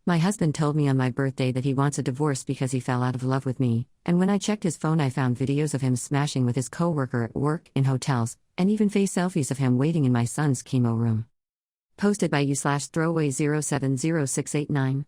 My husband told me on my birthday that he wants a divorce because he fell out of love with me, and when I checked his phone I found videos of him smashing with his coworker at work, in hotels, and even face selfies of him waiting in my son's chemo room. Posted by you/throwaway070689.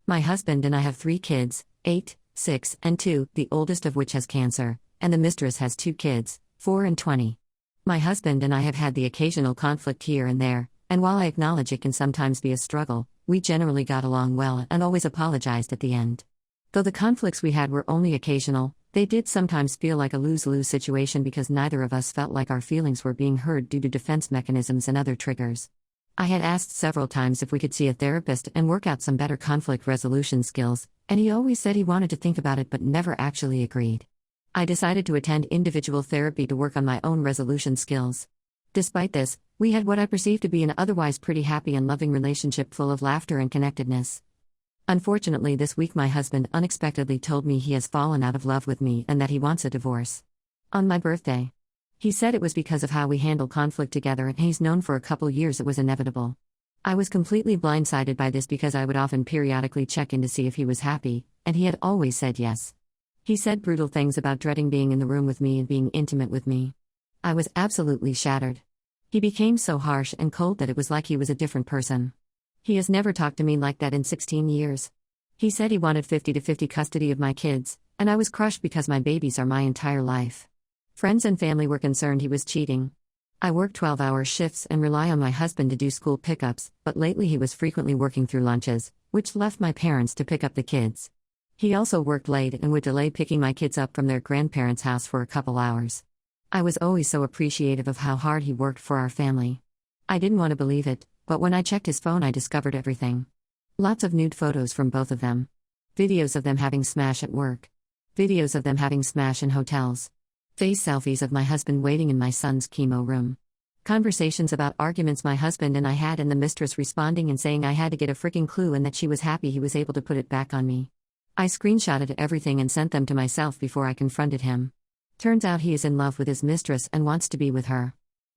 My husband and I have 3 kids, 8, 6, and 2, the oldest of which has cancer, and the mistress has 2 kids, 4 and 20. My husband and I have had the occasional conflict here and there, and while I acknowledge it can sometimes be a struggle, we generally got along well and always apologized at the end. Though the conflicts we had were only occasional, they did sometimes feel like a lose-lose situation because neither of us felt like our feelings were being heard due to defense mechanisms and other triggers. I had asked several times if we could see a therapist and work out some better conflict resolution skills, and he always said he wanted to think about it but never actually agreed. I decided to attend individual therapy to work on my own resolution skills. Despite this, we had what I perceived to be an otherwise pretty happy and loving relationship full of laughter and connectedness. Unfortunately, this week my husband unexpectedly told me he has fallen out of love with me and that he wants a divorce. On my birthday. He said it was because of how we handle conflict together and he's known for a couple years it was inevitable. I was completely blindsided by this because I would often periodically check in to see if he was happy, and he had always said yes. He said brutal things about dreading being in the room with me and being intimate with me. I was absolutely shattered. He became so harsh and cold that it was like he was a different person. He has never talked to me like that in 16 years. He said he wanted 50-50 custody of my kids, and I was crushed because my babies are my entire life. Friends and family were concerned he was cheating. I work 12-hour shifts and rely on my husband to do school pickups, but lately he was frequently working through lunches, which left my parents to pick up the kids. He also worked late and would delay picking my kids up from their grandparents' house for a couple hours. I was always so appreciative of how hard he worked for our family. I didn't want to believe it, but when I checked his phone I discovered everything. Lots of nude photos from both of them. Videos of them having smash at work. Videos of them having smash in hotels. Face selfies of my husband waiting in my son's chemo room. Conversations about arguments my husband and I had and the mistress responding and saying I had to get a freaking clue and that she was happy he was able to put it back on me. I screenshotted everything and sent them to myself before I confronted him. Turns out he is in love with his mistress and wants to be with her.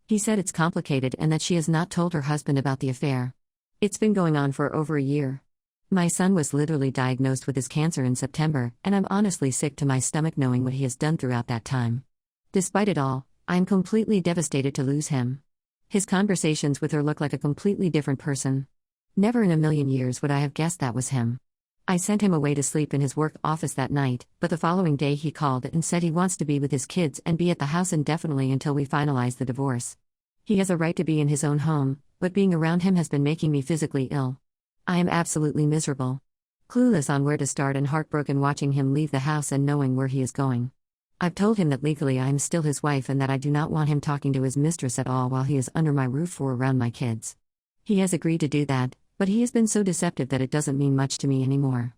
He said it's complicated and that she has not told her husband about the affair. It's been going on for over a year. My son was literally diagnosed with his cancer in September, and I'm honestly sick to my stomach knowing what he has done throughout that time. Despite it all, I'm completely devastated to lose him. His conversations with her look like a completely different person. Never in a million years would I have guessed that was him. I sent him away to sleep in his work office that night, but the following day he called and said he wants to be with his kids and be at the house indefinitely until we finalize the divorce. He has a right to be in his own home, but being around him has been making me physically ill. I am absolutely miserable. Clueless on where to start and heartbroken watching him leave the house and knowing where he is going. I've told him that legally I am still his wife and that I do not want him talking to his mistress at all while he is under my roof or around my kids. He has agreed to do that, but he has been so deceptive that it doesn't mean much to me anymore.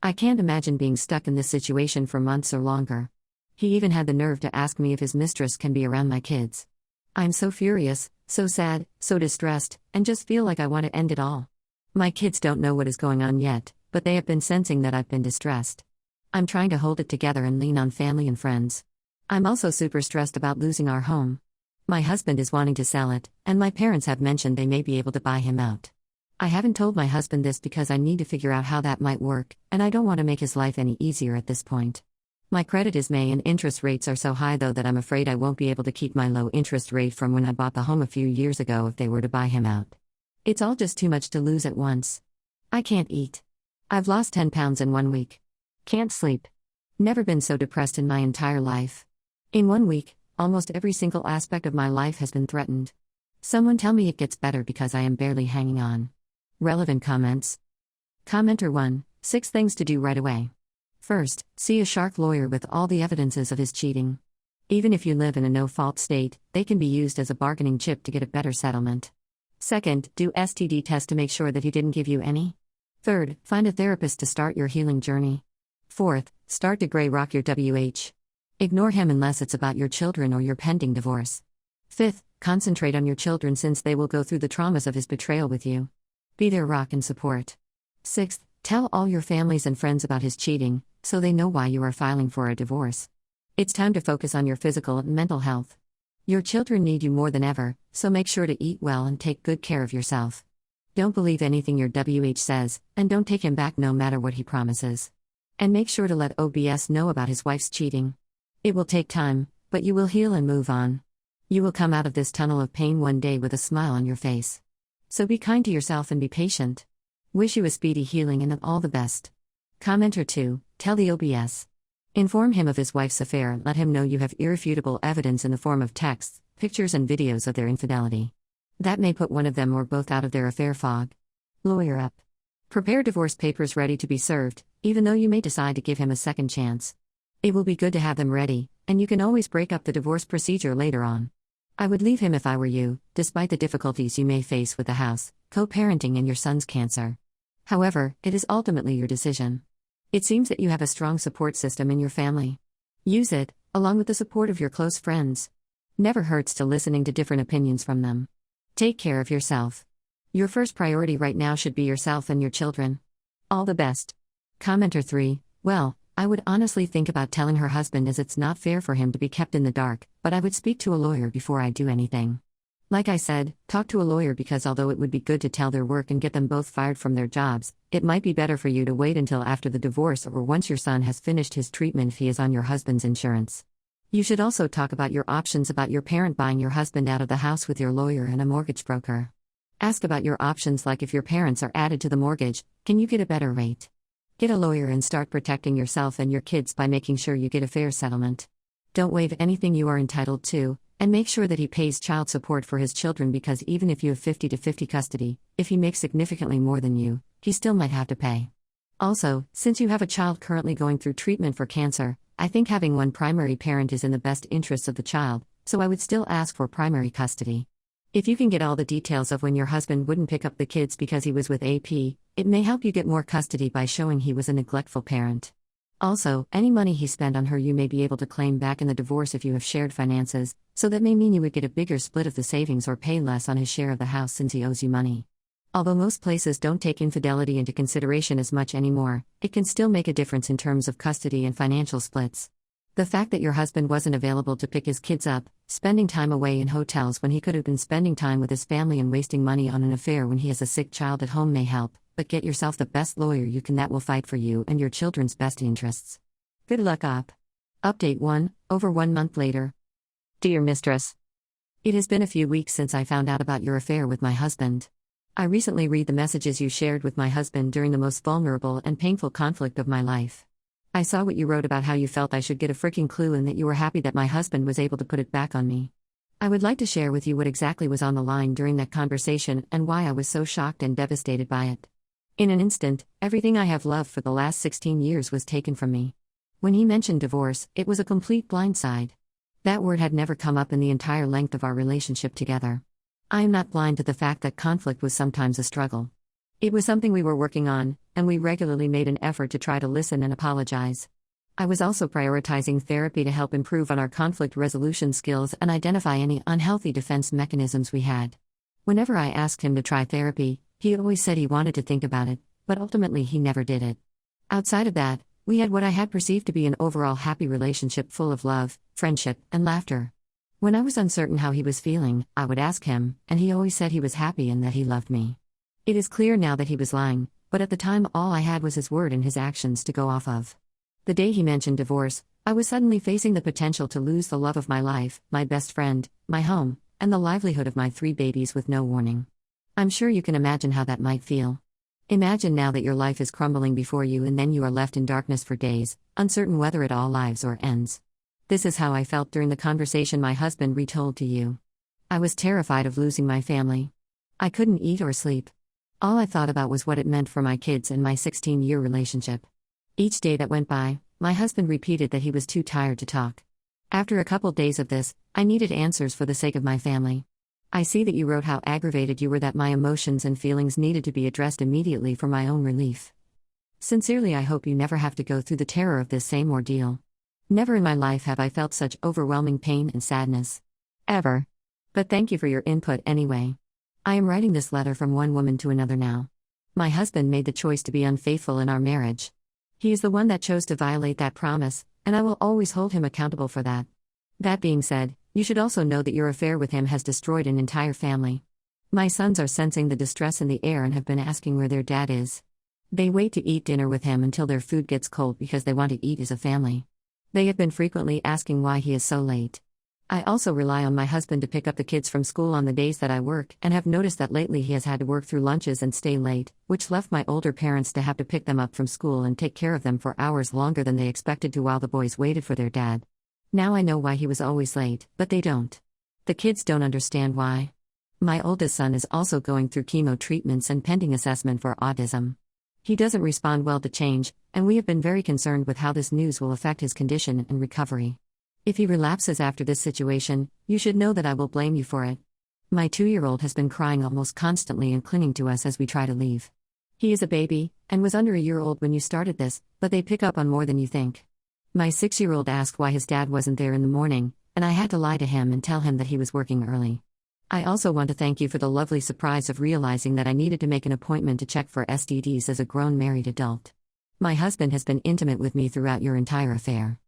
I can't imagine being stuck in this situation for months or longer. He even had the nerve to ask me if his mistress can be around my kids. I'm so furious, so sad, so distressed, and just feel like I want to end it all. My kids don't know what is going on yet, but they have been sensing that I've been distressed. I'm trying to hold it together and lean on family and friends. I'm also super stressed about losing our home. My husband is wanting to sell it, and my parents have mentioned they may be able to buy him out. I haven't told my husband this because I need to figure out how that might work, and I don't want to make his life any easier at this point. My credit is May and interest rates are so high though that I'm afraid I won't be able to keep my low interest rate from when I bought the home a few years ago if they were to buy him out. It's all just too much to lose at once. I can't eat. I've lost 10 pounds in 1 week. Can't sleep. Never been so depressed in my entire life. In 1 week, almost every single aspect of my life has been threatened. Someone tell me it gets better because I am barely hanging on. Relevant comments. Commenter 1, 6 things to do right away. First, see a shark lawyer with all the evidences of his cheating. Even if you live in a no-fault state, they can be used as a bargaining chip to get a better settlement. Second, do STD test to make sure that he didn't give you any. Third, find a therapist to start your healing journey. Fourth, start to gray rock your WH. Ignore him unless it's about your children or your pending divorce. Fifth, concentrate on your children since they will go through the traumas of his betrayal with you. Be their rock and support. Sixth, tell all your families and friends about his cheating, so they know why you are filing for a divorce. It's time to focus on your physical and mental health. Your children need you more than ever, so make sure to eat well and take good care of yourself. Don't believe anything your WH says, and don't take him back no matter what he promises. And make sure to let OBS know about his wife's cheating. It will take time, but you will heal and move on. You will come out of this tunnel of pain one day with a smile on your face. So be kind to yourself and be patient. Wish you a speedy healing and all the best. Commenter 2, tell the OBS. Inform him of his wife's affair and let him know you have irrefutable evidence in the form of texts, pictures and videos of their infidelity. That may put one of them or both out of their affair fog. Lawyer up. Prepare divorce papers ready to be served, even though you may decide to give him a second chance. It will be good to have them ready, and you can always break up the divorce procedure later on. I would leave him if I were you, despite the difficulties you may face with the house, co-parenting and your son's cancer. However, it is ultimately your decision. It seems that you have a strong support system in your family. Use it, along with the support of your close friends. Never hurts to listening to different opinions from them. Take care of yourself. Your first priority right now should be yourself and your children. All the best. Commenter 3, well, I would honestly think about telling her husband as it's not fair for him to be kept in the dark, but I would speak to a lawyer before I do anything. Like I said, talk to a lawyer because although it would be good to tell their work and get them both fired from their jobs, it might be better for you to wait until after the divorce or once your son has finished his treatment if he is on your husband's insurance. You should also talk about your options about your parent buying your husband out of the house with your lawyer and a mortgage broker. Ask about your options like if your parents are added to the mortgage, can you get a better rate? Get a lawyer and start protecting yourself and your kids by making sure you get a fair settlement. Don't waive anything you are entitled to, and make sure that he pays child support for his children because even if you have 50-50 custody, if he makes significantly more than you, he still might have to pay. Also, since you have a child currently going through treatment for cancer, I think having one primary parent is in the best interests of the child, so I would still ask for primary custody. If you can get all the details of when your husband wouldn't pick up the kids because he was with AP, it may help you get more custody by showing he was a neglectful parent. Also, any money he spent on her you may be able to claim back in the divorce if you have shared finances, so that may mean you would get a bigger split of the savings or pay less on his share of the house since he owes you money. Although most places don't take infidelity into consideration as much anymore, it can still make a difference in terms of custody and financial splits. The fact that your husband wasn't available to pick his kids up, spending time away in hotels when he could have been spending time with his family and wasting money on an affair when he has a sick child at home may help, but get yourself the best lawyer you can that will fight for you and your children's best interests. Good luck op. Update 1, over 1 month later. Dear Mistress, it has been a few weeks since I found out about your affair with my husband. I recently read the messages you shared with my husband during the most vulnerable and painful conflict of my life. I saw what you wrote about how you felt I should get a freaking clue and that you were happy that my husband was able to put it back on me. I would like to share with you what exactly was on the line during that conversation and why I was so shocked and devastated by it. In an instant, everything I have loved for the last 16 years was taken from me. When he mentioned divorce, it was a complete blindside. That word had never come up in the entire length of our relationship together. I am not blind to the fact that conflict was sometimes a struggle. It was something we were working on, and we regularly made an effort to try to listen and apologize. I was also prioritizing therapy to help improve on our conflict resolution skills and identify any unhealthy defense mechanisms we had. Whenever I asked him to try therapy, he always said he wanted to think about it, but ultimately he never did it. Outside of that, we had what I had perceived to be an overall happy relationship full of love, friendship, and laughter. When I was uncertain how he was feeling, I would ask him, and he always said he was happy and that he loved me. It is clear now that he was lying, but at the time all I had was his word and his actions to go off of. The day he mentioned divorce, I was suddenly facing the potential to lose the love of my life, my best friend, my home, and the livelihood of my 3 babies with no warning. I'm sure you can imagine how that might feel. Imagine now that your life is crumbling before you and then you are left in darkness for days, uncertain whether it all lives or ends. This is how I felt during the conversation my husband retold to you. I was terrified of losing my family. I couldn't eat or sleep. All I thought about was what it meant for my kids and my 16-year relationship. Each day that went by, my husband repeated that he was too tired to talk. After a couple days of this, I needed answers for the sake of my family. I see that you wrote how aggravated you were that my emotions and feelings needed to be addressed immediately for my own relief. Sincerely, I hope you never have to go through the terror of this same ordeal. Never in my life have I felt such overwhelming pain and sadness. Ever. But thank you for your input anyway. I am writing this letter from one woman to another now. My husband made the choice to be unfaithful in our marriage. He is the one that chose to violate that promise, and I will always hold him accountable for that. That being said, you should also know that your affair with him has destroyed an entire family. My sons are sensing the distress in the air and have been asking where their dad is. They wait to eat dinner with him until their food gets cold because they want to eat as a family. They have been frequently asking why he is so late. I also rely on my husband to pick up the kids from school on the days that I work and have noticed that lately he has had to work through lunches and stay late, which left my older parents to have to pick them up from school and take care of them for hours longer than they expected to while the boys waited for their dad. Now I know why he was always late, but they don't. The kids don't understand why. My oldest son is also going through chemo treatments and pending assessment for autism. He doesn't respond well to change, and we have been very concerned with how this news will affect his condition and recovery. If he relapses after this situation, you should know that I will blame you for it. My 2-year-old has been crying almost constantly and clinging to us as we try to leave. He is a baby, and was under a year old when you started this, but they pick up on more than you think. My 6-year-old asked why his dad wasn't there in the morning, and I had to lie to him and tell him that he was working early. I also want to thank you for the lovely surprise of realizing that I needed to make an appointment to check for STDs as a grown married adult. My husband has been intimate with me throughout your entire affair.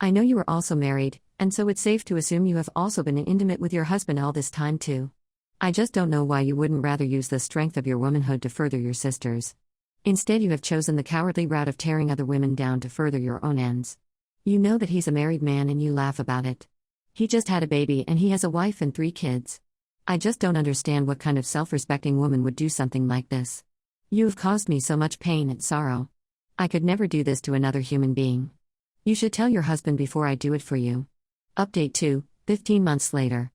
I know you are also married, and so it's safe to assume you have also been intimate with your husband all this time too. I just don't know why you wouldn't rather use the strength of your womanhood to further your sisters. Instead, you have chosen the cowardly route of tearing other women down to further your own ends. You know that he's a married man and you laugh about it. He just had a baby and he has a wife and 3 kids. I just don't understand what kind of self-respecting woman would do something like this. You have caused me so much pain and sorrow. I could never do this to another human being. You should tell your husband before I do it for you. Update 2, 15 months later.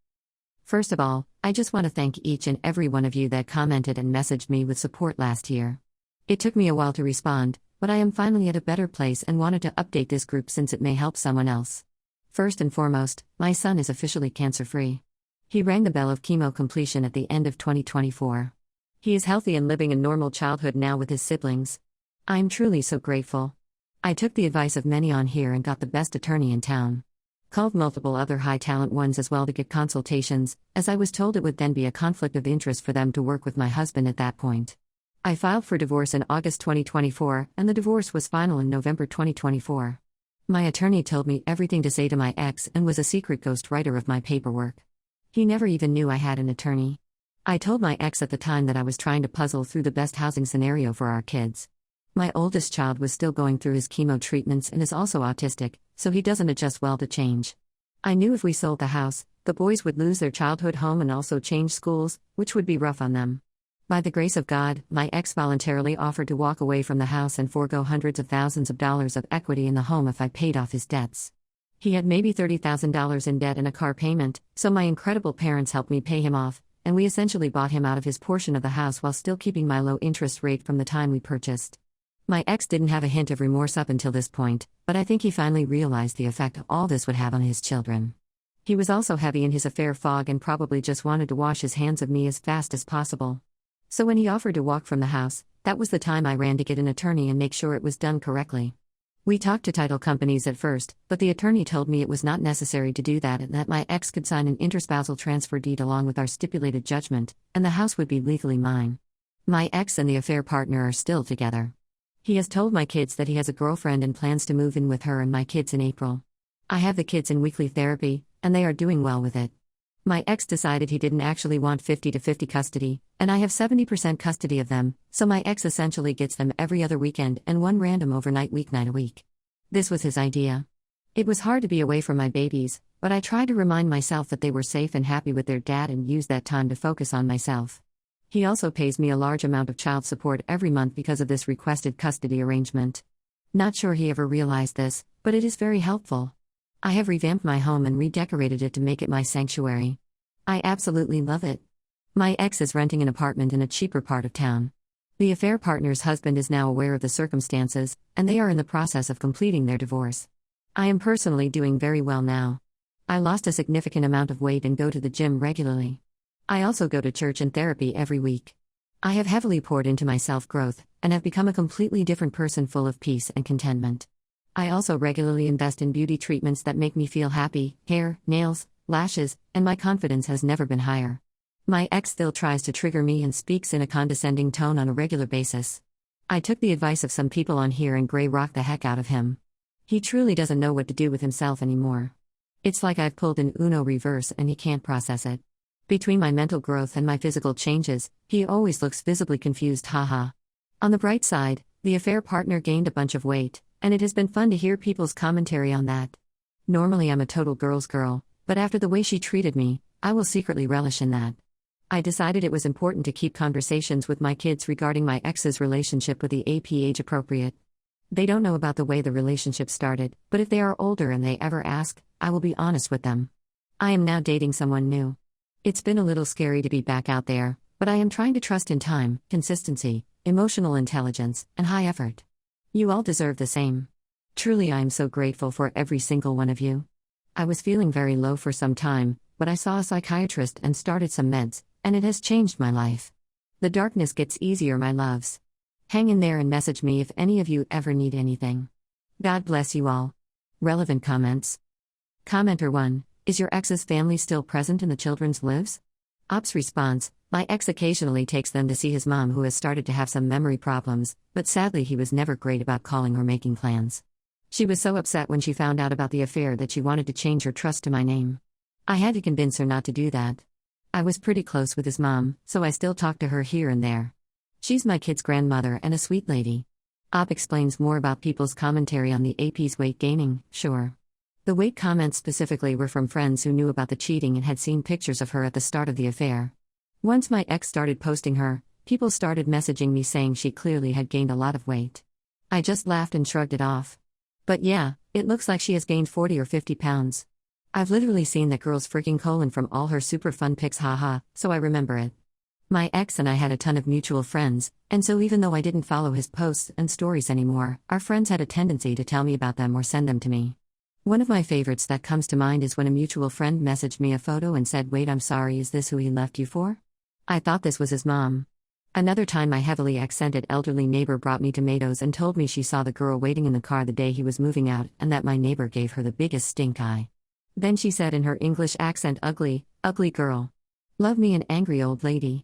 First of all, I just want to thank each and every one of you that commented and messaged me with support last year. It took me a while to respond, but I am finally at a better place and wanted to update this group since it may help someone else. First and foremost, my son is officially cancer-free. He rang the bell of chemo completion at the end of 2024. He is healthy and living a normal childhood now with his siblings. I am truly so grateful. I took the advice of many on here and got the best attorney in town. Called multiple other high-talent ones as well to get consultations, as I was told it would then be a conflict of interest for them to work with my husband at that point. I filed for divorce in August 2024, and the divorce was final in November 2024. My attorney told me everything to say to my ex and was a secret ghostwriter of my paperwork. He never even knew I had an attorney. I told my ex at the time that I was trying to puzzle through the best housing scenario for our kids. My oldest child was still going through his chemo treatments and is also autistic, so he doesn't adjust well to change. I knew if we sold the house, the boys would lose their childhood home and also change schools, which would be rough on them. By the grace of God, my ex voluntarily offered to walk away from the house and forego hundreds of thousands of dollars of equity in the home if I paid off his debts. He had maybe $30,000 in debt and a car payment, so my incredible parents helped me pay him off, and we essentially bought him out of his portion of the house while still keeping my low interest rate from the time we purchased. My ex didn't have a hint of remorse up until this point, but I think he finally realized the effect all this would have on his children. He was also heavy in his affair fog and probably just wanted to wash his hands of me as fast as possible. So when he offered to walk from the house, that was the time I ran to get an attorney and make sure it was done correctly. We talked to title companies at first, but the attorney told me it was not necessary to do that and that my ex could sign an interspousal transfer deed along with our stipulated judgment, and the house would be legally mine. My ex and the affair partner are still together. He has told my kids that he has a girlfriend and plans to move in with her and my kids in April. I have the kids in weekly therapy, and they are doing well with it. My ex decided he didn't actually want 50-50 custody, and I have 70% custody of them, so my ex essentially gets them every other weekend and one random overnight weeknight a week. This was his idea. It was hard to be away from my babies, but I tried to remind myself that they were safe and happy with their dad and use that time to focus on myself. He also pays me a large amount of child support every month because of this requested custody arrangement. Not sure he ever realized this, but it is very helpful. I have revamped my home and redecorated it to make it my sanctuary. I absolutely love it. My ex is renting an apartment in a cheaper part of town. The affair partner's husband is now aware of the circumstances, and they are in the process of completing their divorce. I am personally doing very well now. I lost a significant amount of weight and go to the gym regularly. I also go to church and therapy every week. I have heavily poured into my self-growth, and have become a completely different person full of peace and contentment. I also regularly invest in beauty treatments that make me feel happy, hair, nails, lashes, and my confidence has never been higher. My ex still tries to trigger me and speaks in a condescending tone on a regular basis. I took the advice of some people on here and grey rocked the heck out of him. He truly doesn't know what to do with himself anymore. It's like I've pulled an Uno reverse and he can't process it. Between my mental growth and my physical changes, he always looks visibly confused, haha. On the bright side, the affair partner gained a bunch of weight, and it has been fun to hear people's commentary on that. Normally I'm a total girl's girl, but after the way she treated me, I will secretly relish in that. I decided it was important to keep conversations with my kids regarding my ex's relationship with the AP age appropriate. They don't know about the way the relationship started, but if they are older and they ever ask, I will be honest with them. I am now dating someone new. It's been a little scary to be back out there, but I am trying to trust in time, consistency, emotional intelligence, and high effort. You all deserve the same. Truly, I am so grateful for every single one of you. I was feeling very low for some time, but I saw a psychiatrist and started some meds, and it has changed my life. The darkness gets easier, my loves. Hang in there and message me if any of you ever need anything. God bless you all. Relevant comments. Commenter 1. Is your ex's family still present in the children's lives? Ops response. My ex occasionally takes them to see his mom, who has started to have some memory problems, but sadly he was never great about calling or making plans. She was so upset when she found out about the affair that she wanted to change her trust to my name. I had to convince her not to do that. I was pretty close with his mom, so I still talk to her here and there. She's my kid's grandmother and a sweet lady. Op explains more about people's commentary on the AP's weight gaining, sure. The weight comments specifically were from friends who knew about the cheating and had seen pictures of her at the start of the affair. Once my ex started posting her, people started messaging me saying she clearly had gained a lot of weight. I just laughed and shrugged it off. But yeah, it looks like she has gained 40 or 50 pounds. I've literally seen that girl's freaking colon from all her super fun pics, haha, so I remember it. My ex and I had a ton of mutual friends, and so even though I didn't follow his posts and stories anymore, our friends had a tendency to tell me about them or send them to me. One of my favorites that comes to mind is when a mutual friend messaged me a photo and said, "Wait, I'm sorry, is this who he left you for?" I thought this was his mom. Another time, my heavily accented elderly neighbor brought me tomatoes and told me she saw the girl waiting in the car the day he was moving out and that my neighbor gave her the biggest stink eye. Then she said in her English accent, ugly, ugly girl. Love me an angry old lady.